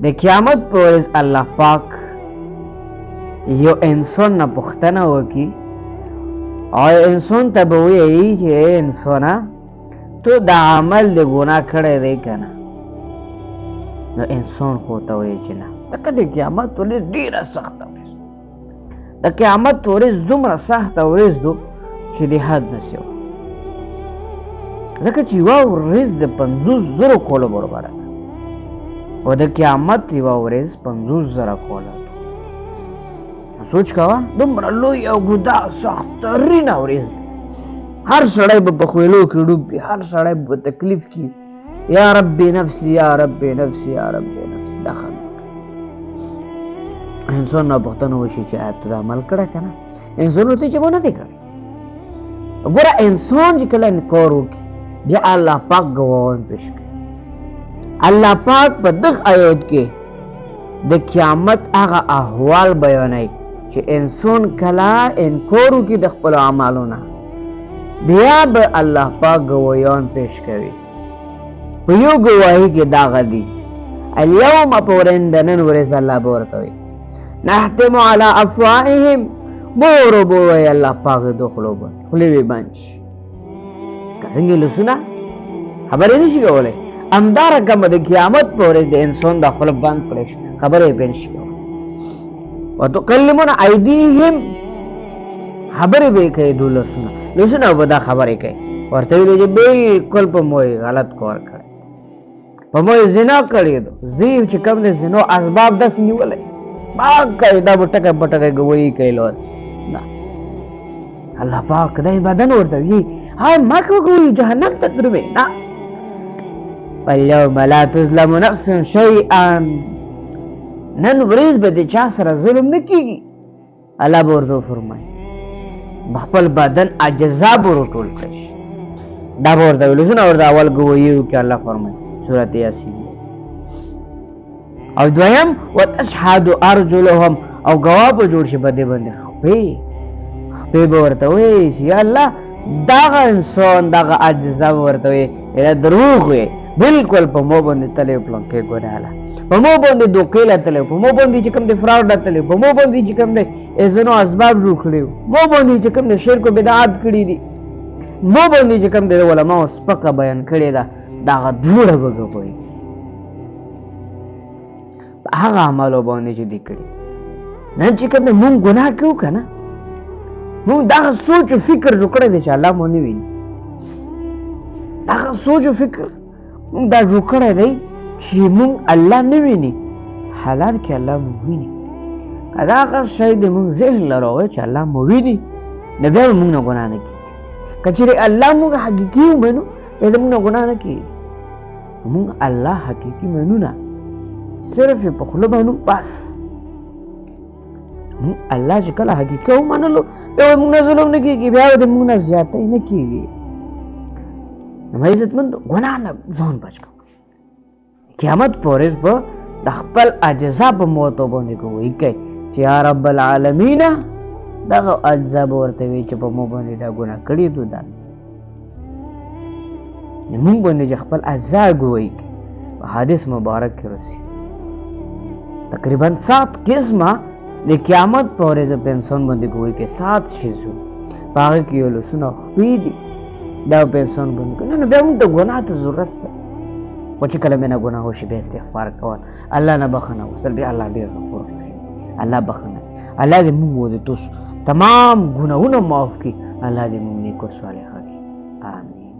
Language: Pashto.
د قیامت په ورځ الله پاک یو انسان نه پوښتنه وکړي او انسان ته به وایي چې انسانه تو دا عمل د ګناه کړی دی که نه؟ نو انسان خو ته وایي چې نه. ځکه د قیامت ورځ ډېره سخته ورځ، د قیامت ورځ دومره سخته ورځ ده چې د حد نه سوا، ځکه چې یوه ورځ د 50,000 کالو برابره ده او د قیامت یوه ورځ 50,000 کاله ده. سوچ کوه دومره لوی او ګدا سخترینه ورځ ده. هر سړی به په خویلو کې ډوب وي، هر سړی به په تکلیف کې یا رب نفسی یا رب نفسی یا رب نفسی دا خلک. انسان نه پوښتنه وشي چې آیا ته دا عمل کړی که نه؟ انسان ورته جواب نه دی کړی. ګوره انسان چې کله انکار وکړي بیا الله پاک ګواهان پیش کوي. الله پاک په دغه آیات کې د قیامت هغه احوال بیانوي چې انسان کله انکار وکړي د خپلو اعمالو نه بیا به الله پاک ګواهان پیش کوي. په یو ګواهي کې دغه دي الیوم په ورځ د نن ورځ الله به ورته وایي نحتم علی افواههم مور به وایي الله پاک د خولو باندې خولې به بند شي. که څنګه لاسونه خبرې نشي کولی، همدارنګه به د قیامت په ورځ د انسان دا خوله بند کړی شي، خبرې به نشي کولی. وتکلمنا ایدیهم خبرې به یې کوي دو لاسونه به دا خبرې کوي. ورته ویلي چې بلکل په مو غلط کار کړی، په مو زنا کړی ده. زیو چې کوم د زنا اسباب داسې نیولی باک کوي دا به ټکی په ټکی ګویي کوي لاس نه. الله پاک دا بدن ورته وي هاي ما کوي جهنم ته دروي نه. واليوم لا تظلم نفس شيئا نن ورځ به د چا سره ظلم نه کیږي. الله به ورته فرمایي خپل بدن اجزا به ورټول کړي دا به ورته ویل شو. ورته اول ګویي وکړي الله فرمایي سورت یاسین. او دویم وتشهد ارجلهم او ګواه به جوړ شي په دې باندې خپې به ورته وایي چې یا الله دغه انسان دغه اجزا به ورته وایي دا دروغ وی بلکل په مو باندې تللی پلونکې ګناه په مو باندې دوکې لتلی، په مو باندې چې کوم د فراډ لتلی، په مو باندې چې کوم د ځینو اسباب جوړ کړي، مو باندې چې کوم د شرک او بدعات کړي دي، مو باندې چې کوم د علماو سپکه بیان کړې ده دغه دوړه به ګوي په هغه عملو باندې چې دي کړي. نن چې کوم مونږ ګناه کوو که نه مونږ دغه سوچ او فکر جوړ کړی دی چې الله مو نه ویني. دغه سوچ او فکر مونږ دا جوړ کړی دی چې مونږ الله نه ویني، حالان کې الله مو ویني. که دغه شی د مونږ ذهن له راوړی چې الله مو ویني نو بیا به مونږ نه ګناه نه کېږي. که چېرې الله مونږ حقیقي ومنو بیا د مونږ نه ګناه نه کېږي. مونږ الله حقیقي منو نه، صرف یې په خوله منو بس. مونږ الله چې کله حقیقي ومنلو بیا به مونږ نه ظلم نه کېږي، بیا به د مونږ نه زیاتی نه کېږي. نو عزتمندو ګناه نه ځان بچ کړه. قیامت په ورځ به د خپل اجزا په موتو باندې ګویي کوي چې یا رب العالمین دغه اجزا به ورته وایي چې په مو باندې دا ګناه کړي دو دا مونږ باندې چې خپل اجزا ګویي کوي. په حدیث مبارک کې راځي تقریبا 7 قسمه د قیامت په ورځ په انسان باندې ګویي کوي. 7 شیزونه په هغه کې یو لاسونه خپې دي دا په انسان باندې کوي. نو بیا موږ ته ګناه ته ضرورت څه و چې کله مې نه ګناه وشي بیا استغفار کول، الله نه بخښنه غوښتل، بیا الله ډېر غفور رحیم. الله بخښنه الله دې موږ د تاسو تمام ګناهونه معاف کړي، الله دې موږ نیکو صالحه کړي. آمین.